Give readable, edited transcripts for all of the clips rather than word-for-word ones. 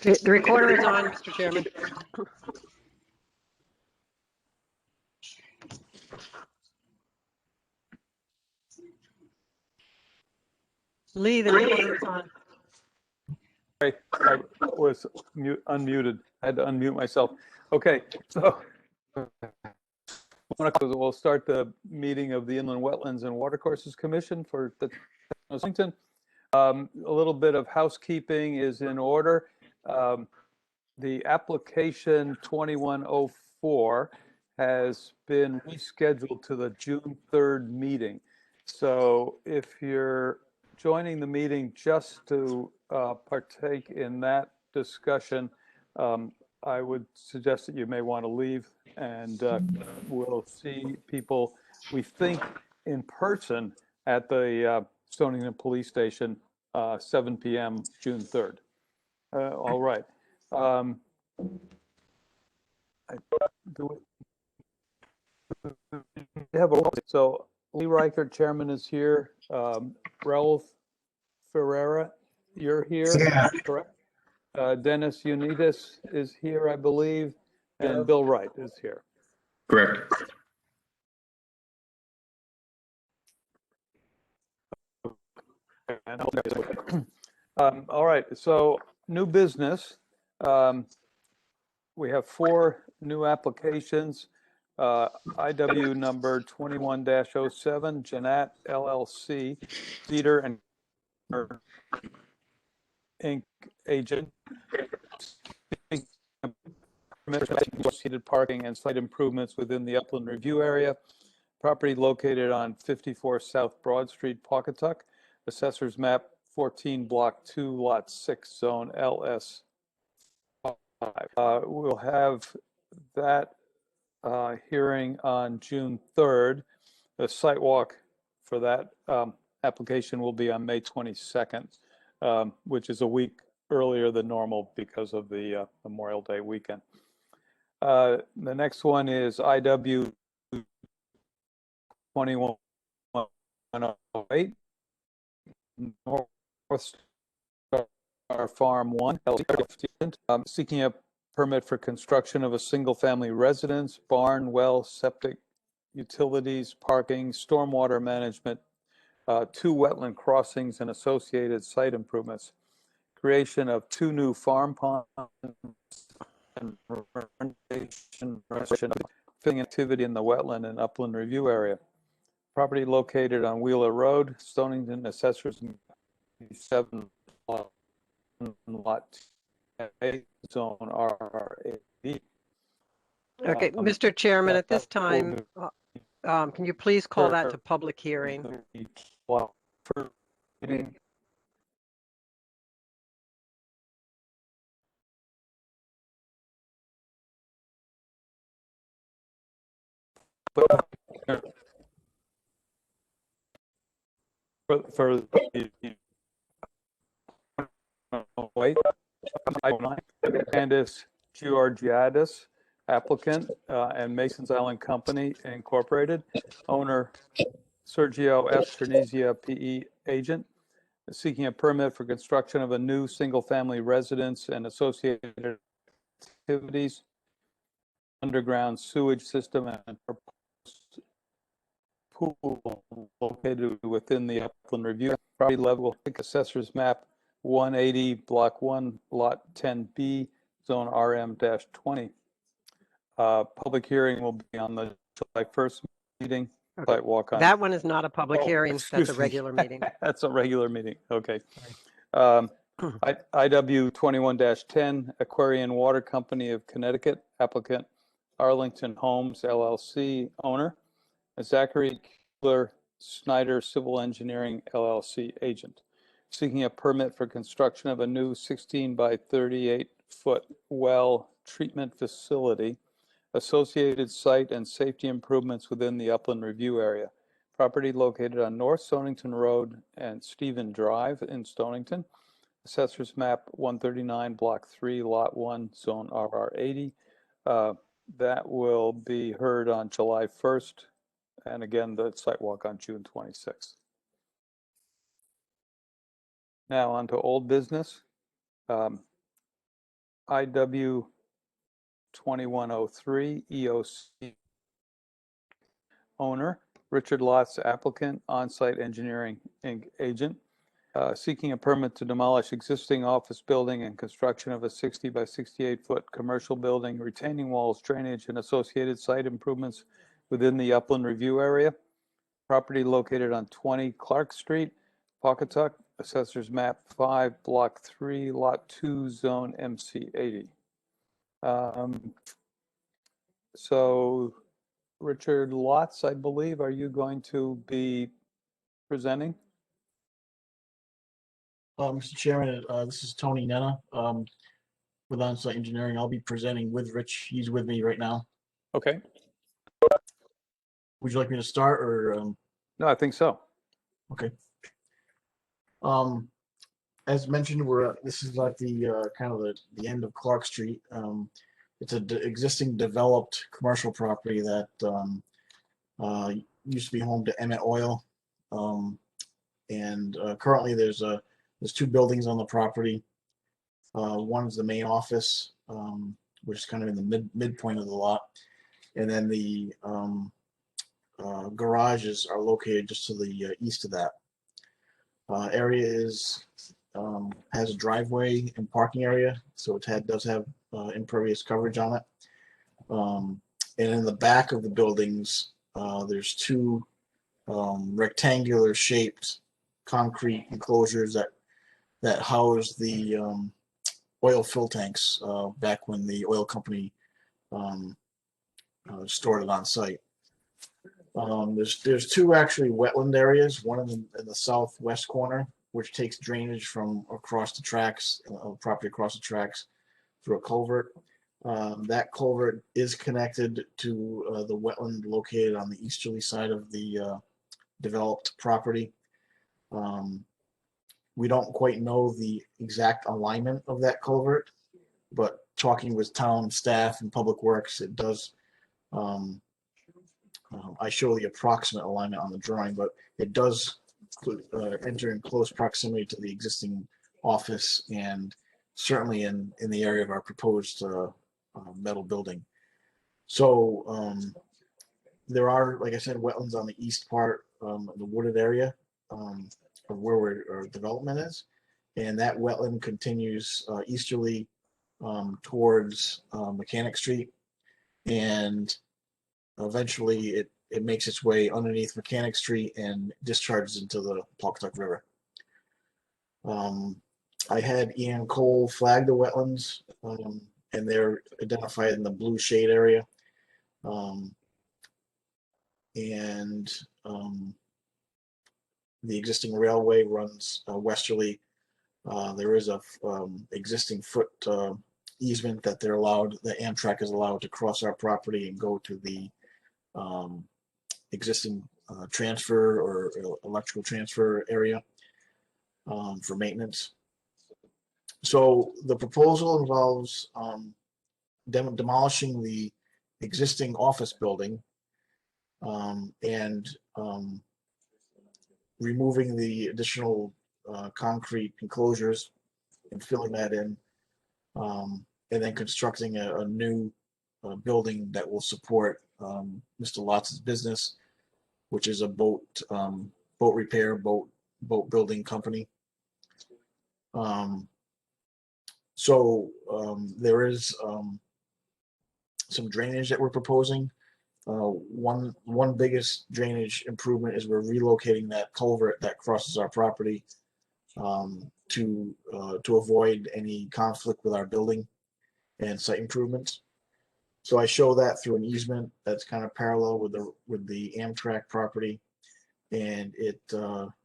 The recorder is on, Mr. Chairman. Lee, the recorder is on. Sorry, I was unmuted. I had to unmute myself. Okay, so we'll start the meeting of the Inland Wetlands and Watercourses Commission for the Stonington. A little bit of housekeeping is in order. The application 2104 has been rescheduled to the June 3rd meeting. So if you're joining the meeting just to partake in that discussion, I would suggest that you may want to leave, and we'll see people, we think, in person at the Stonington Police Station, 7 p.m. June 3rd. All right. So Lee Reichert, chairman, is here. Raul Ferreira, you're here, Yeah. correct? Dennis Unitas is here, I believe, and Bill Wright is here. Correct. All right, so new business. We have 4 new applications. IW number 21-07, Janat LLC, Cedar and Inc. agent. Seated parking and site improvements within the Upland Review area. Property located on 54 South Broad Street, Pawcatuck. Assessors map 14, block 2, lot 6, zone LS. We'll have that hearing on June 3rd. The site walk for that application will be on May 22nd, which is a week earlier than normal because of the Memorial Day weekend. The next one is IW 2108, North Star Farm 1, seeking a permit for construction of a single-family residence, barn, well, septic, utilities, parking, stormwater management, 2 wetland crossings and associated site improvements, creation of 2 new farm ponds, and filling activity in the wetland and upland review area. Property located on Wheeler Road, Stonington, assessors 7, lot 8, zone RR8. Okay, Mr. Chairman, at this time, can you please call that to public hearing? For wait, Candice Georgiadis, applicant, and Masons Island Company Incorporated, owner Sergio F. Ternizia, PE agent, seeking a permit for construction of a new single-family residence and associated activities, underground sewage system, and proposed pool located within the Upland Review. Property level, assessors map 180, block 1, lot 10B, zone RM-20. Public hearing will be on the July 1st meeting. Okay. Site walk on. That one is not a public hearing. That's a regular meeting. That's a regular meeting. Okay. IW 21-10, Aquarian Water Company of Connecticut, applicant Arlington Homes LLC, owner Zachary Keeler Snyder Civil Engineering LLC, agent, seeking a permit for construction of a new 16 by 38 foot well treatment facility, associated site and safety improvements within the Upland Review area. Property located on North Stonington Road and Stephen Drive in Stonington. Assessors map 139, block 3, lot 1, zone RR80. That will be heard on July 1st. And again, the site walk on June 26th. Now on to old business. IW 2103, EOC owner, Richard Lotz applicant, on-site engineering agent, seeking a permit to demolish existing office building and construction of a 60 by 68-foot commercial building, retaining walls, drainage, and associated site improvements within the upland review area. Property located on 20 Clark Street, Pawcatuck, Assessors Map 5, Block 3, Lot 2, Zone MC 80. So, Richard Lotz, I believe, are you going to be presenting? Mr. Chairman, this is Tony Nenna with On-Site Engineering. I'll be presenting with Rich. He's with me right now. Okay. Would you like me to start or? No, I think so. Okay. As mentioned, this is like the kind of the end of Clark Street. It's an existing developed commercial property that used to be home to Emmett Oil, and currently there's two buildings on the property. One is the main office, which is kind of in the midpoint of the lot, and then the garages are located just to the east of that. Area has a driveway and parking area, so it does have impervious coverage on it. And in the back of the buildings, there's two rectangular shaped concrete enclosures that house the oil fill tanks back when the oil company stored it on site. There's two actually wetland areas, one in the southwest corner, which takes drainage from across the tracks, property across the tracks through a culvert. That culvert is connected to the wetland located on the easterly side of the developed property. We don't quite know the exact alignment of that culvert, but talking with town staff and public works, it does. I show the approximate alignment on the drawing, but it does enter in close proximity to the existing office and certainly in the area of our proposed metal building. So there are, like I said, wetlands on the east part, the wooded area of where our development is, and that wetland continues easterly towards Mechanic Street, and eventually it makes its way underneath Mechanic Street and discharges into the Pawcatuck River. I had Ian Cole flag the wetlands, and they're identified in the blue shade area. The existing railway runs westerly. There is a existing foot easement that the Amtrak is allowed to cross our property and go to the existing transfer or electrical transfer area for maintenance. So the proposal involves demolishing the existing office building and removing the additional concrete enclosures and filling that in, and then constructing a new building that will support Mr. Lotz's business, which is a boat repair, boat building company. There is some drainage that we're proposing. One biggest drainage improvement is we're relocating that culvert that crosses our property to avoid any conflict with our building and site improvements. So I show that through an easement that's kind of parallel with the Amtrak property, and it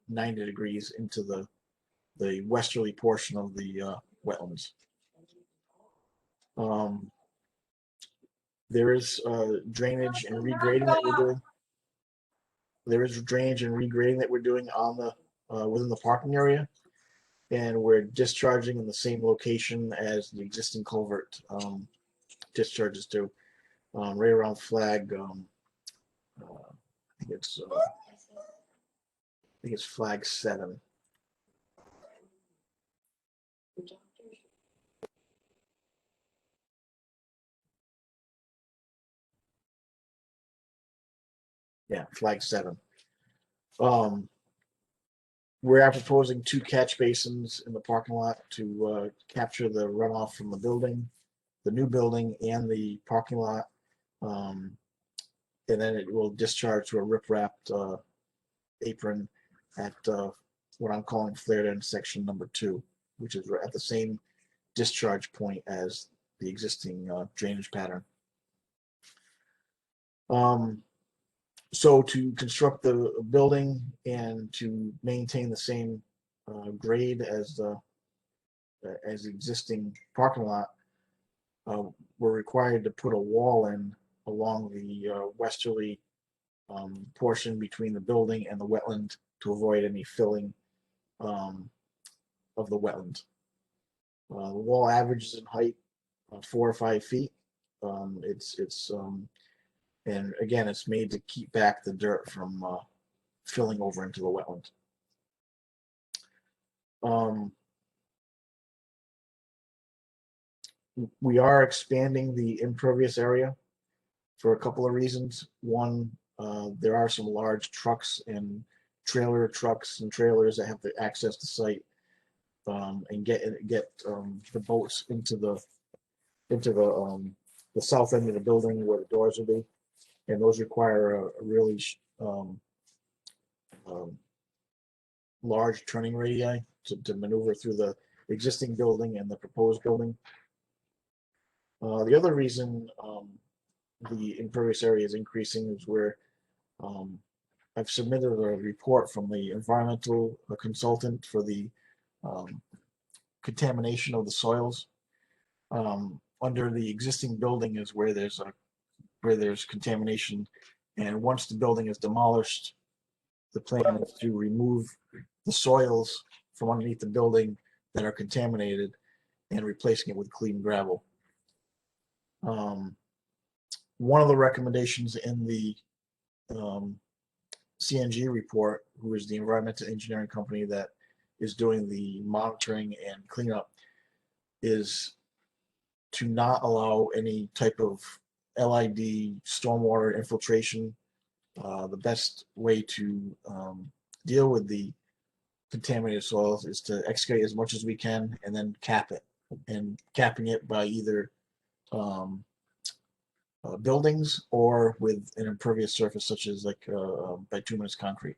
90 degrees into the westerly portion of the wetlands. There is drainage and regrading that we're doing. There is drainage and regrading that we're doing on the within the parking area, and we're discharging in the same location as the existing culvert discharges to, right around flag. I think it's flag 7. Yeah, flag 7. We are proposing 2 catch basins in the parking lot to capture the runoff from the building, the new building, and the parking lot. And then it will discharge to a rip-wrapped apron at what I'm calling flared end section number 2, which is at the same discharge point as the existing drainage pattern. So to construct the building and to maintain the same grade as the existing parking lot, we're required to put a wall in along the westerly portion between the building and the wetland to avoid any filling of the wetland. The wall averages in height 4 or 5 feet. And again, it's made to keep back the dirt from filling over into the wetland. We are expanding the impervious area for a couple of reasons. One, there are some large trucks and trucks and trailers that have to access the site and get the boats into the south end of the building where the doors will be, and those require a really large turning radii to maneuver through the existing building and the proposed building. The other reason the impervious area is increasing is where I've submitted a report from the environmental consultant for the contamination of the soils. Under the existing building is where there's contamination, and once the building is demolished, the plan is to remove the soils from underneath the building that are contaminated and replacing it with clean gravel. One of the recommendations in the CNG report, who is the environmental engineering company that is doing the monitoring and cleanup, is to not allow any type of LID stormwater infiltration. The best way to deal with the contaminated soils is to excavate as much as we can and then cap it, and capping it by either buildings or with an impervious surface such as like bituminous concrete.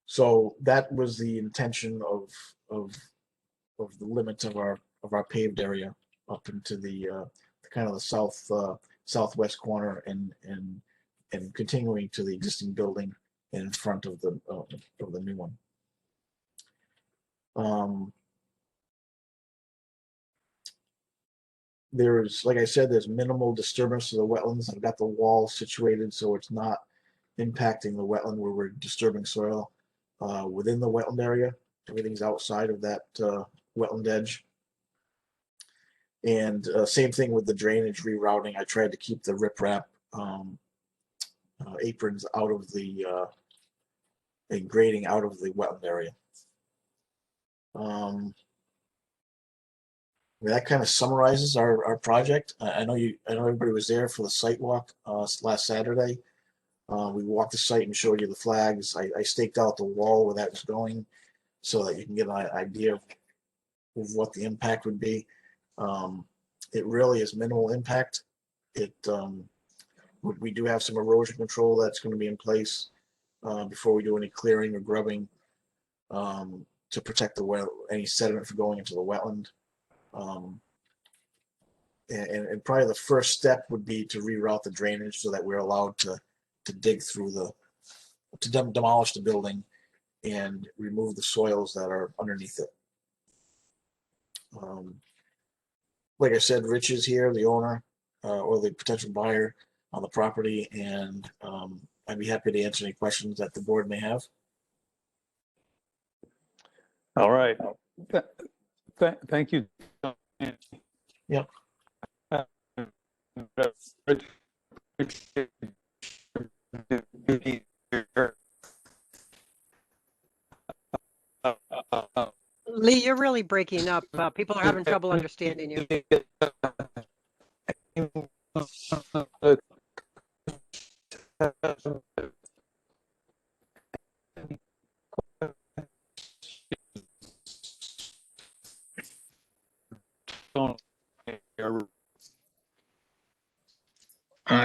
So that was the intention of the limits of our paved area up into the kind of the southwest corner and continuing to the existing building in front of the new one. There's, like I said, there's minimal disturbance to the wetlands. I've got the wall situated so it's not impacting the wetland where we're disturbing soil within the wetland area. Everything's outside of that wetland edge. And same thing with the drainage rerouting. I tried to keep the riprap aprons out of the and grading out of the wetland area. That kind of summarizes our project. I know everybody was there for the site walk last Saturday. We walked the site and showed you the flags. I staked out the wall where that was going so that you can get an idea of what the impact would be. It really is minimal impact. We do have some erosion control that's going to be in place before we do any clearing or grubbing to protect any sediment from going into the wetland. And probably the first step would be to reroute the drainage so that we're allowed to dig through to demolish the building and remove the soils that are underneath it. Like I said, Rich is here, the owner or the potential buyer on the property, and I'd be happy to answer any questions that the board may have. All right. Thank you. Yep. Lee, you're really breaking up. People are having trouble understanding you. I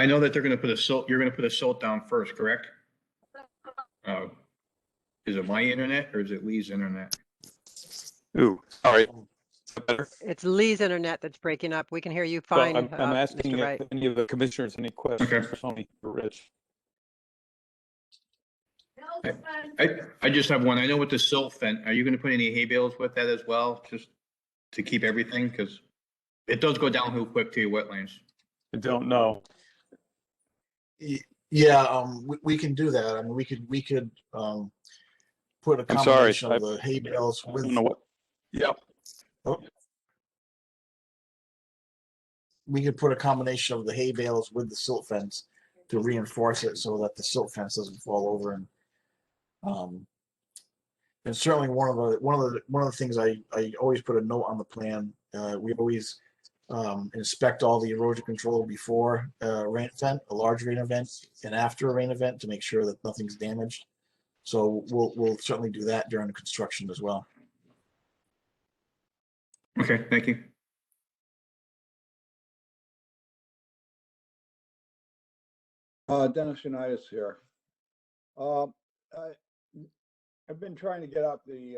know that they're gonna put a silt, you're gonna put a silt down first, correct? Is it my internet or is it Lee's internet? Ooh, sorry. It's Lee's internet that's breaking up. We can hear you Well, fine, I'm asking Mr. if Wright. any of the commissioners any questions Okay. for Tony or Rich. I just have one. I know with the silt fence, are you gonna put any hay bales with that as well, just to keep everything? Because it does go downhill quick to your wetlands. I don't know. Yeah, we can do that. I mean, we could put a I'm sorry. combination of the hay bales I with. don't know what. Yep. We could put a combination of the hay bales with the silt fence to reinforce it so that the silt fence doesn't fall over. And certainly one of the things I always put a note on the plan. We always inspect all the erosion control before a large rain event, and after a rain event to make sure that nothing's damaged. So we'll certainly do that during the construction as well. Okay, thank you. Dennis Unitas here. I've been trying to get out the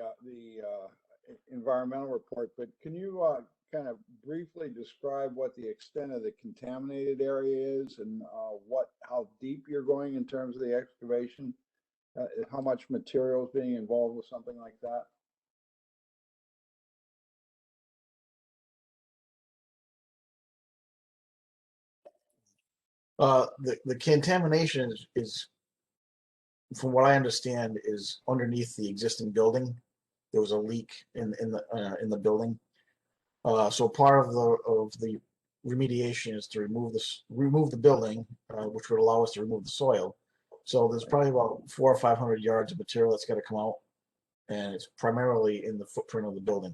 environmental report, but can you kind of briefly describe what the extent of the contaminated area is and how deep you're going in terms of the excavation? How much material is being involved with something like that? The contamination is, from what I understand, is underneath the existing building. There was a leak in the building. So part of the remediation is to remove the building, which would allow us to remove the soil. So there's probably about 400 or 500 yards of material that's got to come out, and it's primarily in the footprint of the building.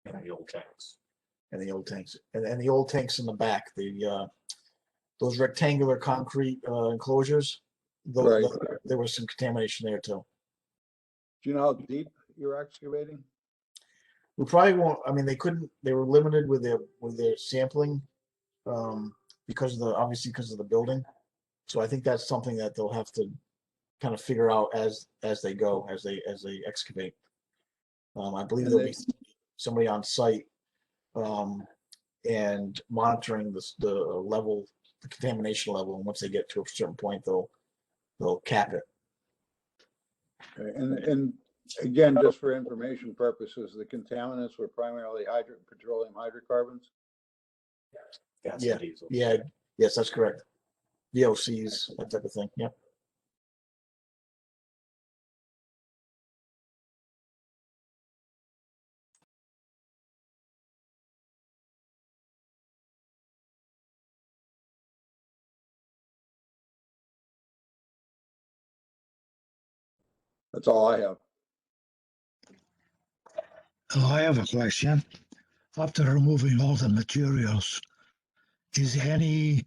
And the old tanks. And the old tanks, and the old tanks in the back. Those rectangular concrete enclosures. Right. There was some contamination there too. Do you know how deep you're excavating? We probably won't. I mean, they were limited with their sampling because of the building. So I think that's something that they'll have to kind of figure out as they go, as they excavate. I believe there'll be somebody on site and monitoring the level, the contamination level, and once they get to a certain point, they'll cap it. Okay. And again, just for information purposes, the contaminants were primarily petroleum hydrocarbons. Yes, that's correct. VOCs, that type of thing. Yeah. That's all I have. Oh, I have a question. After removing all the materials, is any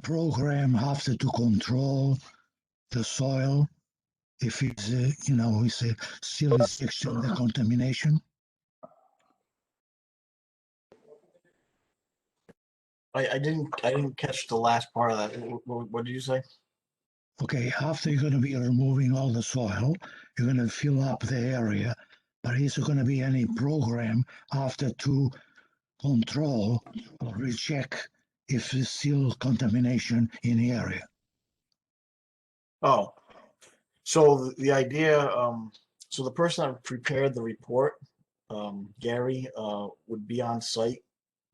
program after to control the soil if it's, still is the contamination? I didn't catch the last part of that. What did you say? Okay, after you're going to be removing all the soil, you're going to fill up the area, but is there going to be any program after to control or recheck if there's still contamination in the area? Oh, so the idea, so the person that prepared the report, Gary, would be on site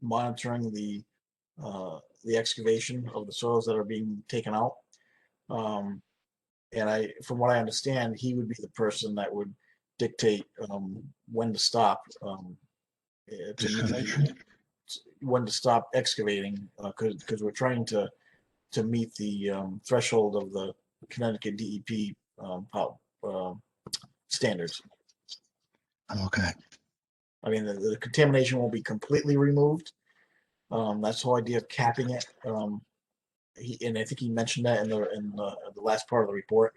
monitoring the excavation of the soils that are being taken out. And from what I understand, he would be the person that would dictate when to stop, when to stop excavating, because we're trying to meet the threshold of the Connecticut DEP standards. Okay. I mean, the contamination won't be completely removed. That's the whole idea of capping it. and I think he mentioned that in the last part of the report.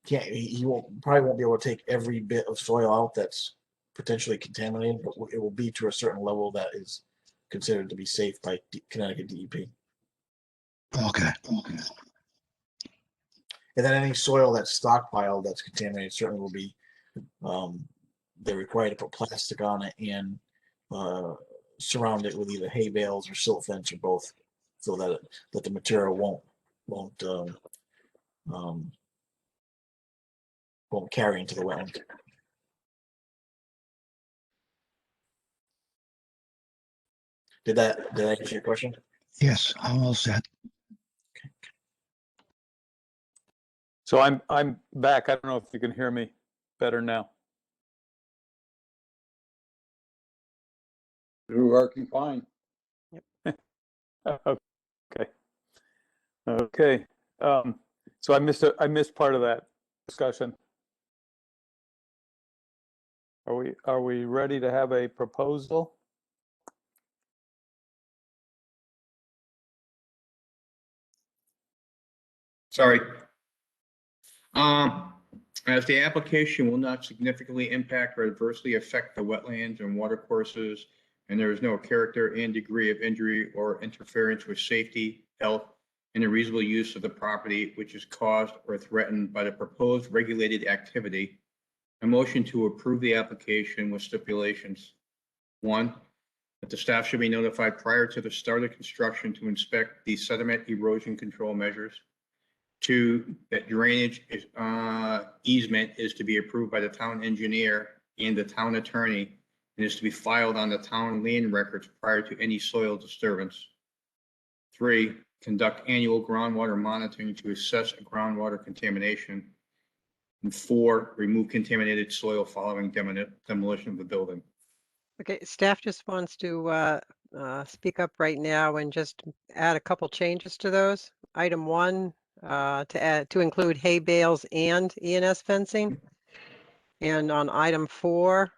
He probably won't be able to take every bit of soil out that's potentially contaminated, but it will be to a certain level that is considered to be safe by Connecticut DEP. Okay. And then any soil that's stockpiled that's contaminated certainly will be, they're required to put plastic on it and surround it with either hay bales or silt fence or both, so that the material won't carry into the wetland. Did that answer your question? Yes, I'm all set. So I'm back. I don't know if you can hear me better now. You're working fine. Okay. Okay. So I missed part of that discussion. Are we ready to have a proposal? Sorry. As the application will not significantly impact or adversely affect the wetlands and water courses, and there is no character and degree of injury or interference with safety, health, and the reasonable use of the property which is caused or threatened by the proposed regulated activity, a motion to approve the application with stipulations. 1, that the staff should be notified prior to the start of construction to inspect the sediment erosion control measures. 2, that drainage easement is to be approved by the town engineer and the town attorney and is to be filed on the town land records prior to any soil disturbance. 3, conduct annual groundwater monitoring to assess groundwater contamination. And 4, remove contaminated soil following demolition of the building. Okay, staff just wants to speak up right now and just add a couple changes to those. Item 1, to include hay bales and E&S fencing. And on item 4,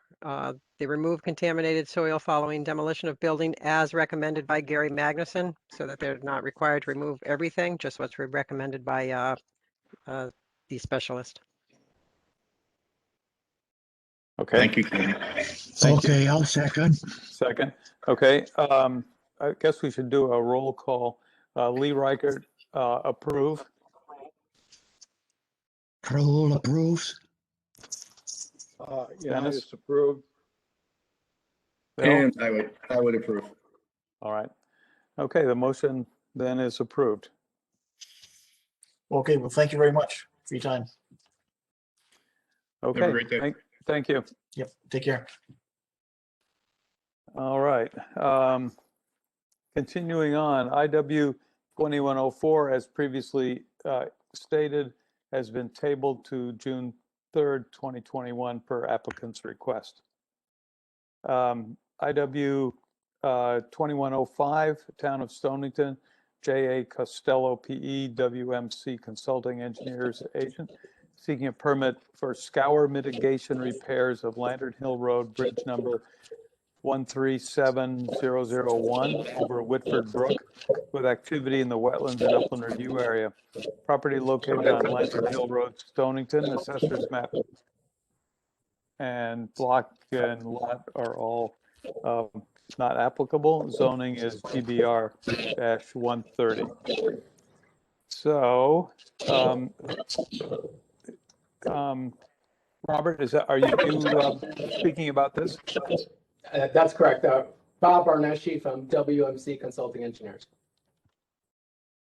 they remove contaminated soil following demolition of building as recommended by Gary Magnuson, so that they're not required to remove everything, just what's recommended by the specialist. Okay. Thank you, Kenny. Okay, I'll second. Second. Okay. I guess we should do a roll call. Lee Reichert, approve. Raoul approves. Dennis? Unitas approved. Bill? And I would approve. All right. Okay, the motion then is approved. Okay, well, thank you very much for your time. Okay. great day. Thank you. Yep, take care. All right. Continuing on, IW 2104, as previously stated, has been tabled to June 3rd, 2021 per applicant's request. IW 2105, Town of Stonington, J.A. Costello, P.E., WMC Consulting Engineers Agent, seeking a permit for scour mitigation repairs of Lantern Hill Road, bridge number 137001 over Whitford Brook, with activity in the wetlands and upland review area. Property located on Lantern Hill Road, Stonington, assessors map and block and lot are all not applicable. Zoning is GBR-130. So, Robert, are you speaking about this? That's correct. Bob Barneschi from WMC Consulting Engineers.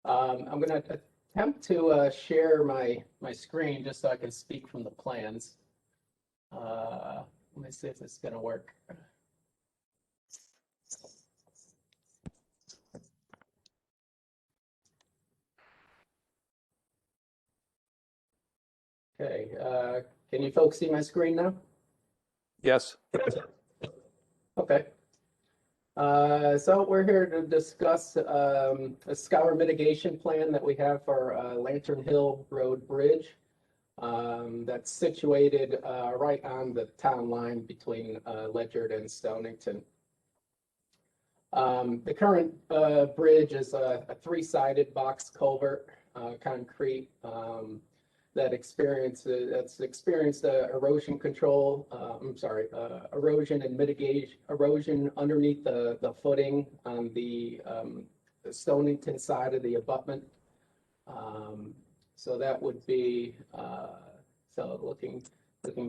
I'm going to attempt to share my screen just so I can speak from the plans. Let me see if this is going to work. Okay, can you folks see my screen now? Yes. Okay. So we're here to discuss a scour mitigation plan that we have for Lantern Hill Road Bridge. That's situated right on the town line between Ledyard and Stonington. The current bridge is a three-sided box culvert, concrete, that's experienced erosion control. Erosion and mitigation erosion underneath the footing on the Stonington side of the abutment. So that would be looking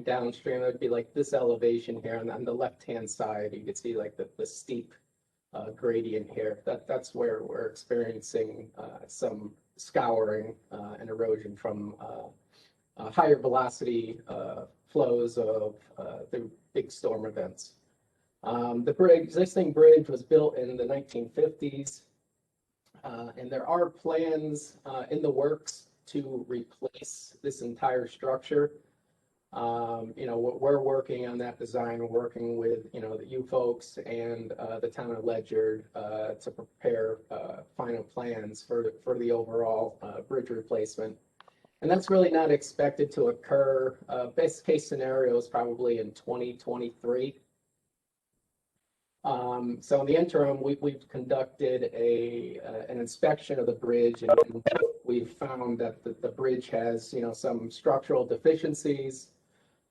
downstream, that would be like this elevation here, and on the left-hand side, you can see like the steep gradient here. That's where we're experiencing some scouring and erosion from higher velocity flows of the big storm events. The existing bridge was built in the 1950s, and there are plans in the works to replace this entire structure. We're working on that design, working with, you folks and the town of Ledyard to prepare final plans for the overall bridge replacement. And that's really not expected to occur. Best case scenario is probably in 2023. So in the interim, we've conducted an inspection of the bridge, and we've found that the bridge has, some structural deficiencies.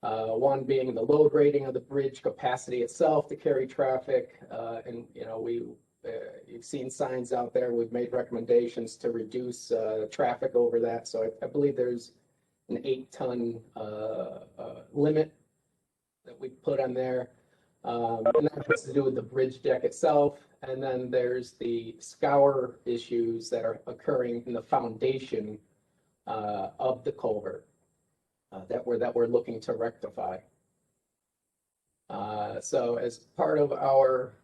One being the load rating of the bridge capacity itself to carry traffic, and you've seen signs out there. We've made recommendations to reduce traffic over that. So I believe there's an 8-ton limit that we put on there. And that has to do with the bridge deck itself. And then there's the scour issues that are occurring in the foundation of the culvert that we're looking to rectify. So as part of our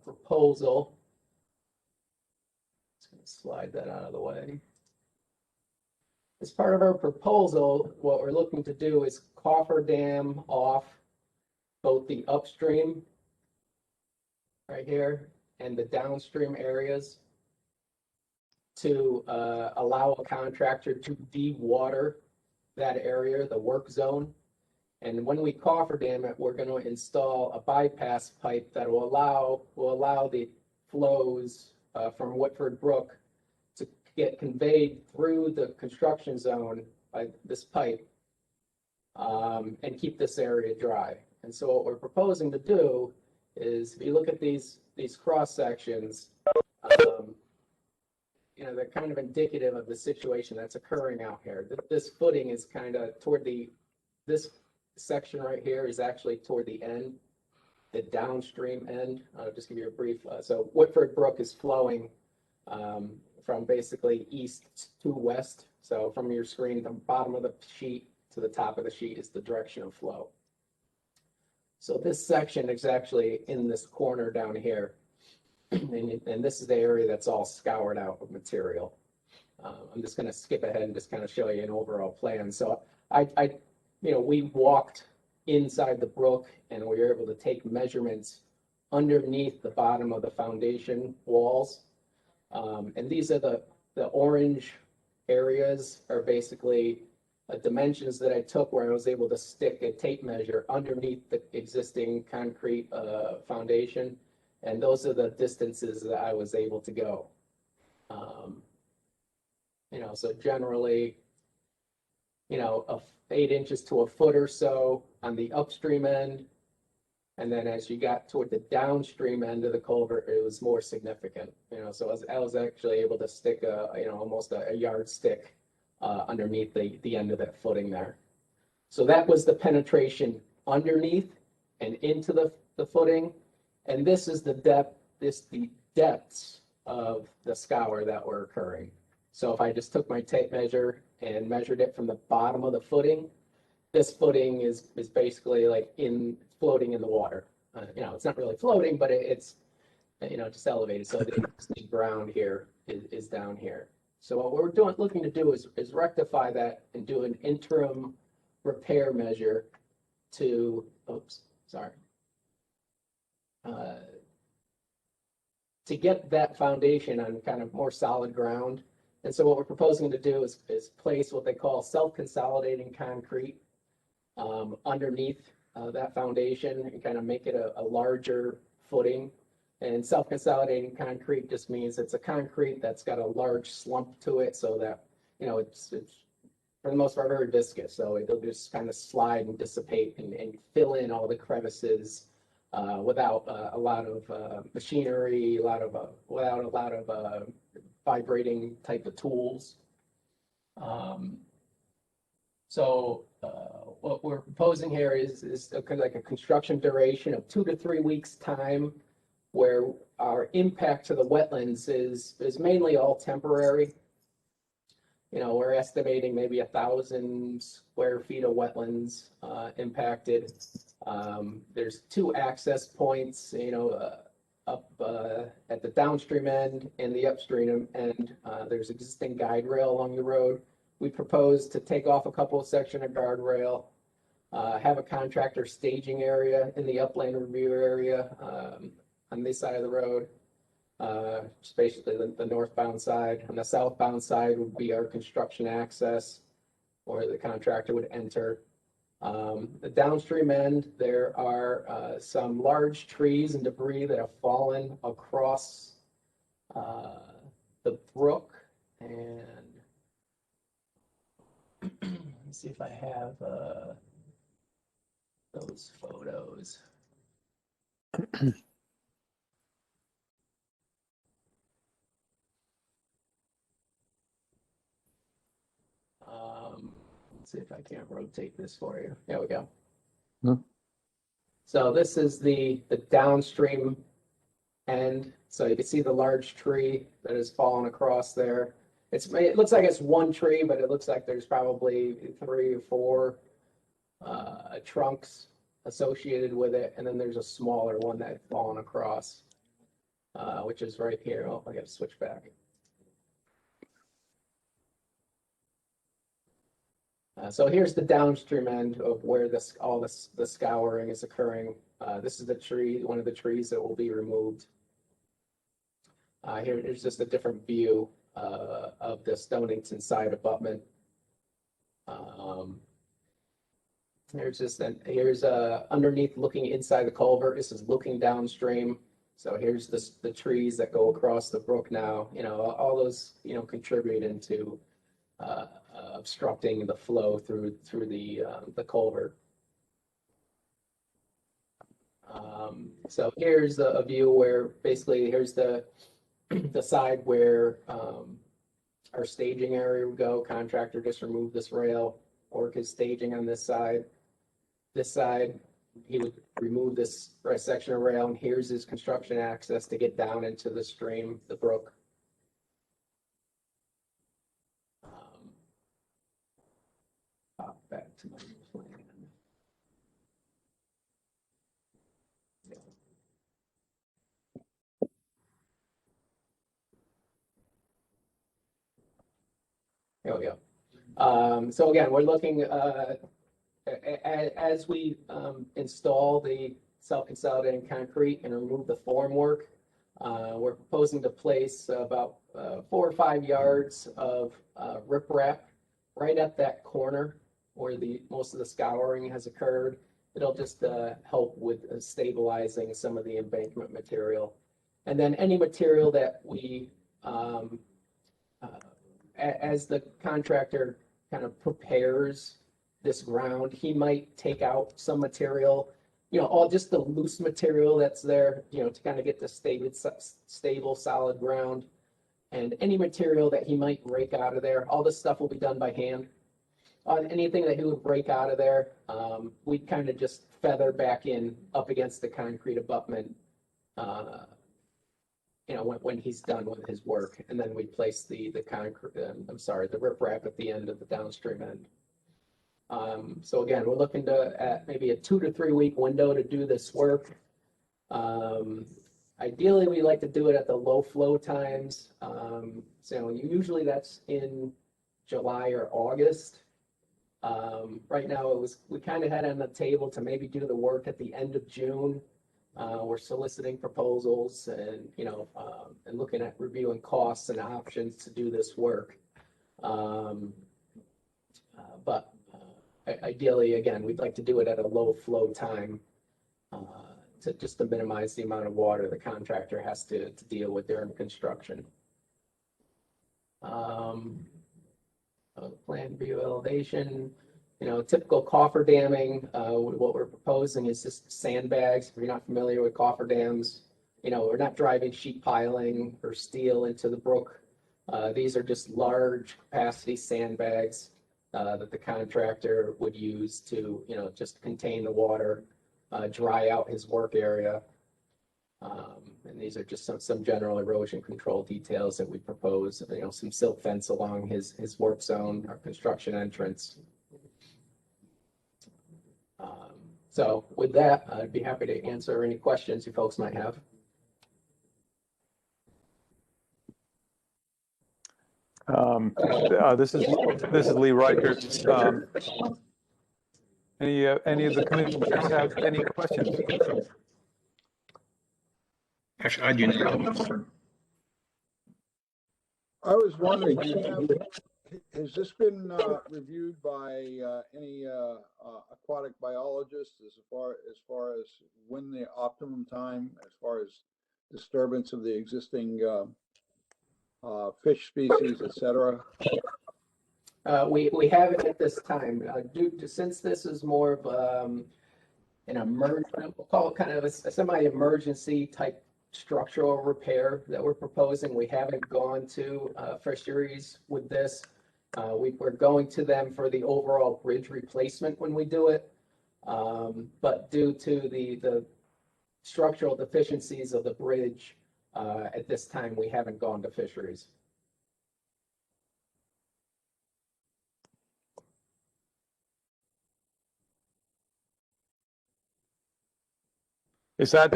proposal, just going to slide that out of the way. As part of our proposal, what we're looking to do is cofferdam off both the upstream right here and the downstream areas to allow a contractor to de-water that area, the work zone. And when we cofferdam it, we're going to install a bypass pipe that will allow the flows from Whitford Brook to get conveyed through the construction zone by this pipe and keep this area dry. And so what we're proposing to do is, if you look at these cross sections, they're kind of indicative of the situation that's occurring out here. This footing is kind of this section right here is actually toward the end, the downstream end. I'll just give you a brief. So Whitford Brook is flowing from basically east to west. So from your screen, the bottom of the sheet to the top of the sheet is the direction of flow. So this section is actually in this corner down here. And this is the area that's all scoured out with material. I'm just going to skip ahead and just kind of show you an overall plan. So we walked inside the brook and we were able to take measurements underneath the bottom of the foundation walls. And these are the orange areas are basically dimensions that I took where I was able to stick a tape measure underneath the existing concrete foundation. And those are the distances that I was able to go. So generally, 8 inches to a foot or so on the upstream end. And then as you got toward the downstream end of the culvert, it was more significant. So I was actually able to stick almost a yardstick underneath the end of that footing there. So that was the penetration underneath and into the footing. And this is the depths of the scour that were occurring. So if I just took my tape measure and measured it from the bottom of the footing, this footing is basically like floating in the water. It's not really floating, but it's just elevated. So the ground here is down here. So what we're looking to do is rectify that and do an interim repair measure to get that foundation on kind of more solid ground. And so what we're proposing to do is place what they call self-consolidating concrete underneath that foundation and kind of make it a larger footing And self-consolidating concrete just means it's a concrete that's got a large slump to it, so that, you know, it's for the most part very viscous. So it'll just kind of slide and dissipate and fill in all the crevices without a lot of machinery, without a lot of vibrating type of tools. So what we're proposing here is kind of like a construction duration of 2 to 3 weeks time, where our impact to the wetlands is mainly all temporary. You know, we're estimating maybe 1,000 square feet of wetlands impacted. There's 2 access points, you know, up at the downstream end and the upstream end. There's existing guide rail along the road. We propose to take off a couple of sections of guardrail, have a contractor staging area in the upland review area on this side of the road, just basically the northbound side. On the southbound side would be our construction access, where the contractor would enter. The downstream end, there are some large trees and debris that have fallen across the brook. And let's see if I have those photos. Let's see if I can't rotate this for you. There we go. Hmm. So this is the downstream end. So you can see the large tree that has fallen across there. It looks like it's one tree, but it looks like there's probably 3 or 4 trunks associated with it. And then there's a smaller one that had fallen across, which is right here. Oh, I got to switch back. So here's the downstream end of where the scouring is occurring. This is the tree, one of the trees that will be removed. Here's just a different view of the Stonington side abutment. Here's underneath, looking inside the culvert. This is looking downstream. So here's the trees that go across the brook now. You know, all those, you know, contribute into obstructing the flow through the culvert. So here's a view where basically here's the side where our staging area would go. Contractor just removed this rail, work his staging on this side. This side, he would remove this section of rail, and here's his construction access to get down into the stream, the brook. Pop back to my plan. There we go. So again, we're looking as we install the self-consolidating concrete and remove the formwork. We're proposing to place about 4 or 5 yards of riprap right at that corner where most of the scouring has occurred. It'll just help with stabilizing some of the embankment material. And then any material that we, as the contractor kind of prepares this ground, he might take out some material, you know, all just the loose material that's there, you know, to kind of get the stable, solid ground. And any material that he might rake out of there, all this stuff will be done by hand. On anything that he would break out of there, we'd kind of just feather back in up against the concrete abutment, you know, when he's done with his work, and then we place the concrete, the riprap at the end of the downstream end. So again, we're looking at maybe a 2 to 3 week window to do this work. Ideally, we like to do it at the low flow times. So usually that's in July or August. Right now, we kind of had on the table to maybe do the work at the end of June. We're soliciting proposals and, you know, and looking at reviewing costs and options to do this work. But ideally, again, we'd like to do it at a low flow time just to minimize the amount of water the contractor has to deal with during construction. Plan view elevation, typical cofferdaming. What we're proposing is just sandbags. If you're not familiar with cofferdams, we're not driving sheet piling or steel into the brook. These are just large capacity sandbags that the contractor would use to, just contain the water, dry out his work area. And these are just some general erosion control details that we propose, some silt fence along his work zone, our construction entrance. So with that, I'd be happy to answer any questions you folks might have. This is Lee Reichert. Any of the committee members have any questions? Actually, I do not. I was wondering, has this been reviewed by any aquatic biologists as far as when the optimum time, as far as disturbance of the existing fish species, etc.? We haven't at this time, since this is more of an emergent, we'll call it kind of a semi-emergency type structural repair that we're proposing. We haven't gone to fisheries with this. We're going to them for the overall bridge replacement when we do it. But due to the structural deficiencies of the bridge, at this time, we haven't gone to fisheries. Is that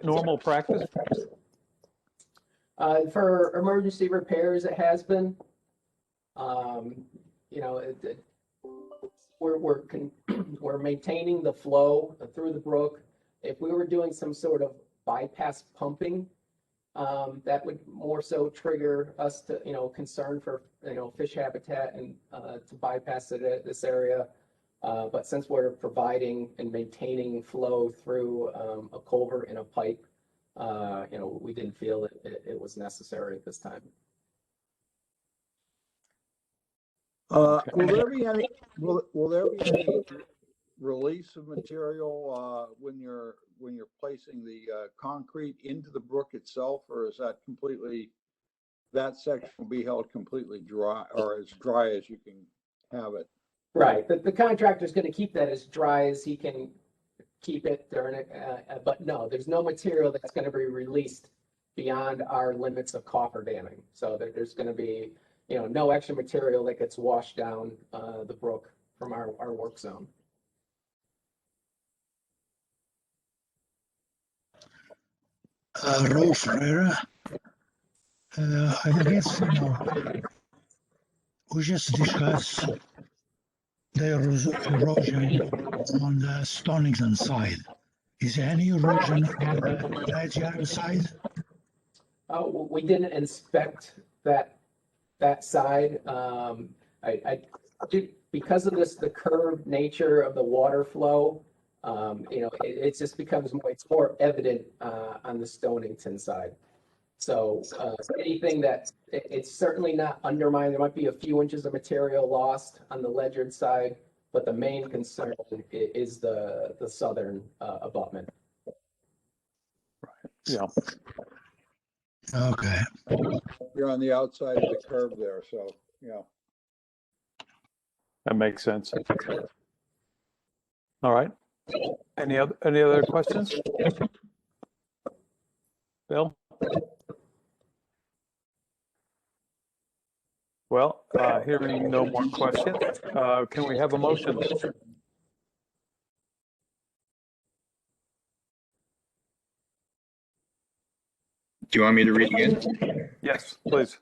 normal practice? For emergency repairs, it has been. We're maintaining the flow through the brook. If we were doing some sort of bypass pumping, that would more so trigger us to, concern for, fish habitat and to bypass it at this area. But since we're providing and maintaining flow through a culvert and a pipe, we didn't feel it was necessary at this time. Will there be any release of material when you're placing the concrete into the brook itself, or is that section will be held completely dry, or as dry as you can have it? Right. The contractor's going to keep that as dry as he can keep it during it. But no, there's no material that's going to be released beyond our limits of cofferdamming. So there's going to be, no extra material that gets washed down the brook from our work zone. Rolf Ferreira, I guess, we just discussed the erosion on the Stonington side. Is there any erosion on the Ledger side? Oh, we didn't inspect that side. Because of the curved nature of the water flow, it just becomes more evident on the Stonington side. So anything that it's certainly not undermined. There might be a few inches of material lost on the Ledyard side, but the main concern is the southern abutment. Yeah. Okay. You're on the outside of the curve there, so yeah. That makes sense. All right. Any other questions? Bill? Well, hearing no more questions, can we have a motion? Do you want me to read again? Yes, please.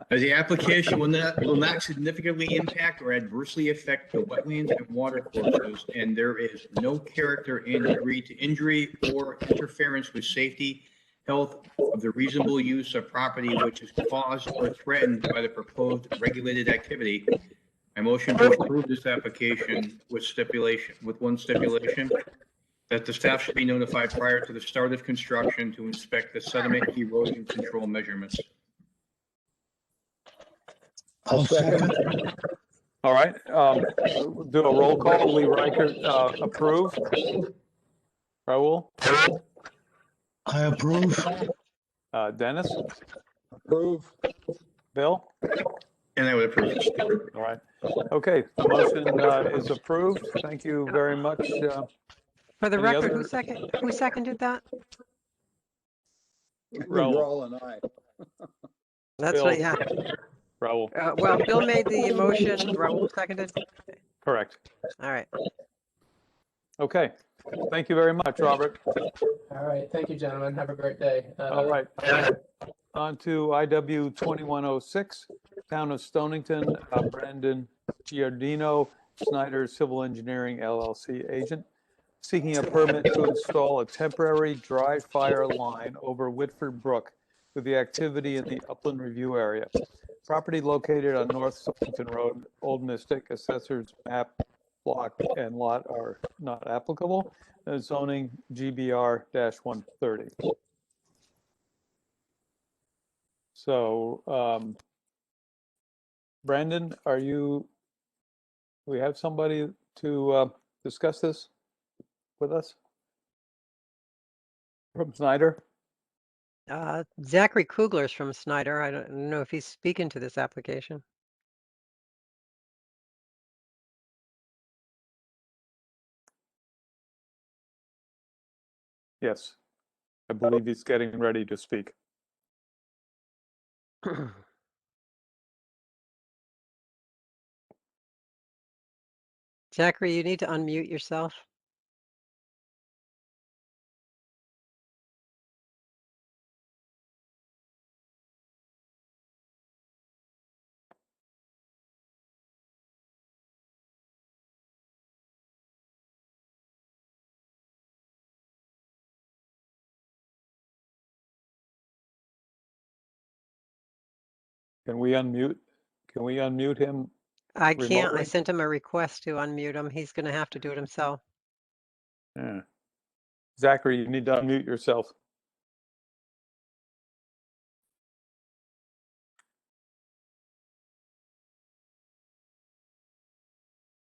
The application will not significantly impact or adversely affect the wetlands and water courses, and there is no character and degree to injury or interference with safety, health of the reasonable use of property which is caused or threatened by the proposed regulated activity. I motion to approve this application with one stipulation, that the staff should be notified prior to the start of construction to inspect the sediment erosion control measurements. I'll second. All right, do a roll call. Lee Reichert, approve. Raul, I approve. Dennis, Approve. Bill? And I would approve. All right. Okay, the motion is approved. Thank you very much. For the Any record, other- who seconded that? Raul. Raul and I. That's what, Bill. yeah. Raul, Well, Bill made the motion, Raul seconded. correct. All right. Okay, thank you very much, Robert. All right, thank you, gentlemen. Have a great day. All right. On to IW 2106, Town of Stonington, Brandon Giardino, Snyder Civil Engineering LLC agent, seeking a permit to install a temporary dry fire line over Whitford Brook with the activity in the Upland Review area. Property located on North Stonington Road, Old Mystic, assessor's map, block, and lot are not applicable. Zoning GBR-130. So, Brandon, we have somebody to discuss this with us? From Snyder? Zachary Kugler's from Snyder. I don't know if he's speaking to this application. Yes, I believe he's getting ready to speak. Zachary, you need to unmute yourself. Can we unmute him? I can't. I Remotely? sent him a request to unmute him. He's going to have to do it himself. Yeah. Zachary, you need to unmute yourself.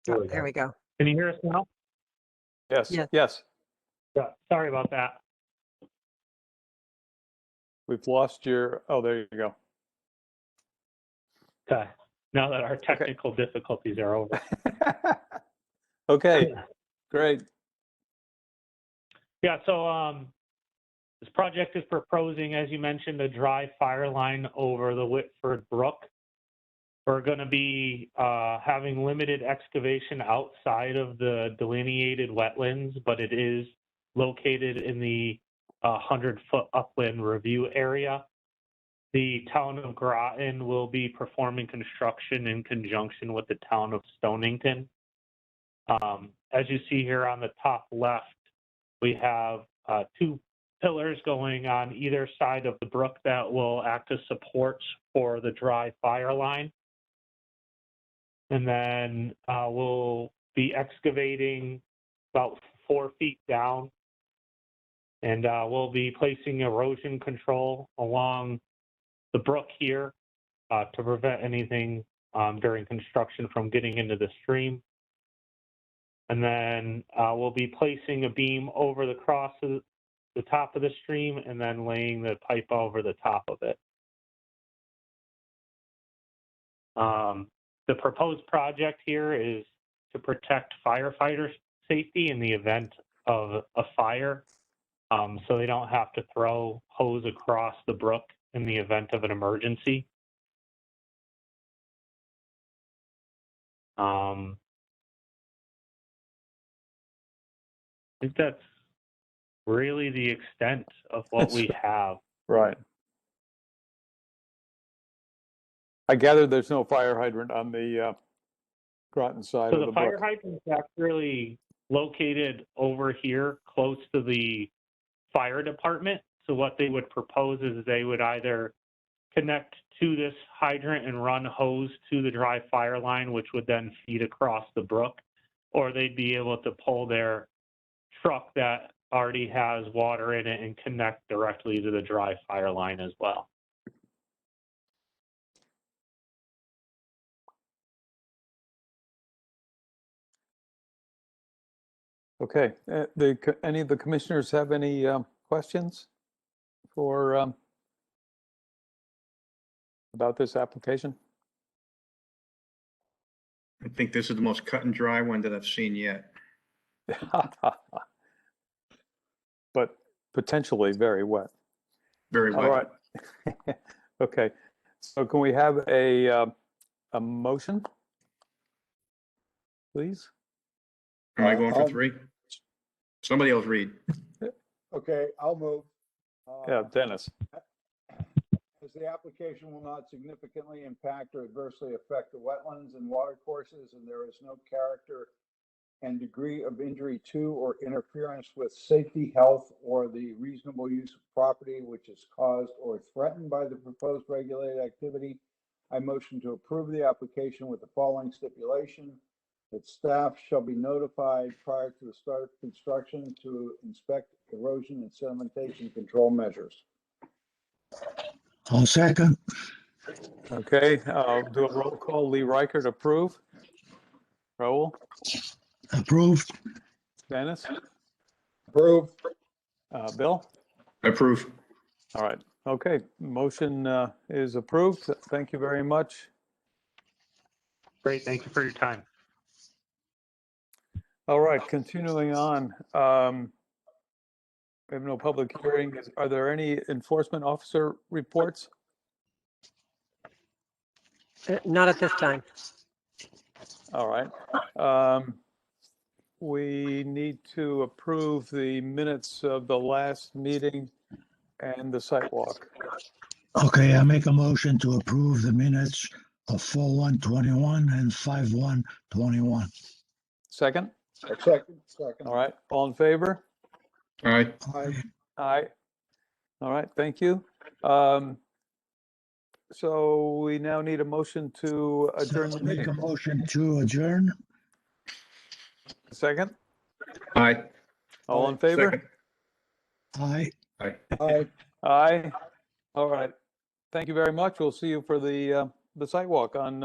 Oh, there we go. Can you hear us now? Yes, Yes. yes. Yeah, sorry about that. We've lost your, oh, there you go. Okay, now that our technical difficulties are over. Okay, great. Yeah, so this project is proposing, as you mentioned, a dry fire line over the Whitford Brook. We're going to be having limited excavation outside of the delineated wetlands, but it is located in the 100-foot upland review area. The town of Groton will be performing construction in conjunction with the town of Stonington. As you see here on the top left, we have 2 pillars going on either side of the brook that will act as supports for the dry fire line. And then we'll be excavating about 4 feet down, and we'll be placing erosion control along the brook here to prevent anything during construction from getting into the stream. And then we'll be placing a beam over the top of the stream and then laying the pipe over the top of it. The proposed project here is to protect firefighter safety in the event of a fire, so they don't have to throw hose across the brook in the event of an emergency. I think that's really the extent of what we have. Right. I gather there's no fire hydrant on the Groton side So of the the fire brook. hydrant is actually located over here close to the fire department. So what they would propose is they would either connect to this hydrant and run hose to the dry fire line, which would then feed across the brook, or they'd be able to pull their truck that already has water in it and connect directly to the dry fire line as well. Okay, any of the commissioners have any questions for about this application? I think this is the most cut and dry one that I've seen yet. But potentially very wet. Very All wet. right. Okay, so can we have a motion, please? Am I going for I'll- 3? Somebody else read. Okay, I'll move. Yeah, Dennis. As the application will not significantly impact or adversely affect the wetlands and watercourses, and there is no character and degree of injury to or interference with safety, health, or the reasonable use of property which is caused or threatened by the proposed regulated activity, I motion to approve the application with the following stipulation: that staff shall be notified prior to the start of construction to inspect erosion and sedimentation control measures. I'll second. Okay, I'll do a roll call. Lee Reichert, approve. Raul, Approved. Dennis, Approve. Bill? Approve. All right, okay, motion is approved. Thank you very much. Great, thank you for your time. All right, continuing on. We have no public hearings. Are there any enforcement officer reports? Not at this time. All right. We need to approve the minutes of the last meeting and the site walk. Okay, I make a motion to approve the minutes of 4/1/21 and 5/1/21. Second? Second. All right, all in favor? All right. Aye. Aye. All right, thank you. So we now need a motion to adjourn the Make a meeting. motion to adjourn. Second? Aye. All in favor? Second. Aye. Aye. Aye. Aye. All right. Thank you very much. We'll see you for the site walk on